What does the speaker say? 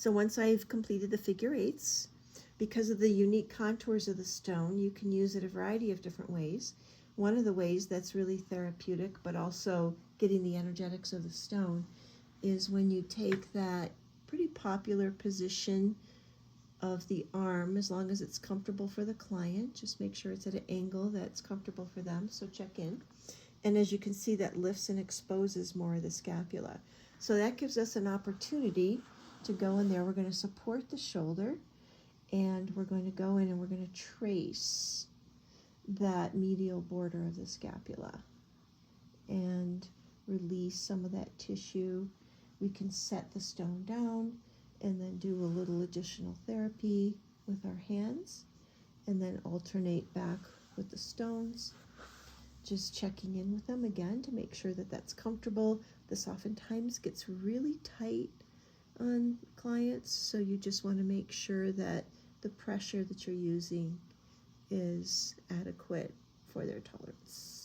So once I've completed the figure eights, because of the unique contours of the stone, you can use it a variety of different ways. One of the ways that's really therapeutic, but also getting the energetics of the stone, is when you take that pretty popular position of the arm, as long as it's comfortable for the client. Just make sure it's at an angle that's comfortable for them, so check in. And as you can see, that lifts and exposes more of the scapula. So that gives us an opportunity to go in there. We're going to support the shoulder, and we're going to go in and we're going to trace that medial border of the scapula and release some of that tissue. We can set the stone down and then do a little additional therapy with our hands, and then alternate back with the stones, just checking in with them again to make sure that that's comfortable. This oftentimes gets really tight on clients, so you just want to make sure that the pressure that you're using is adequate for their tolerance.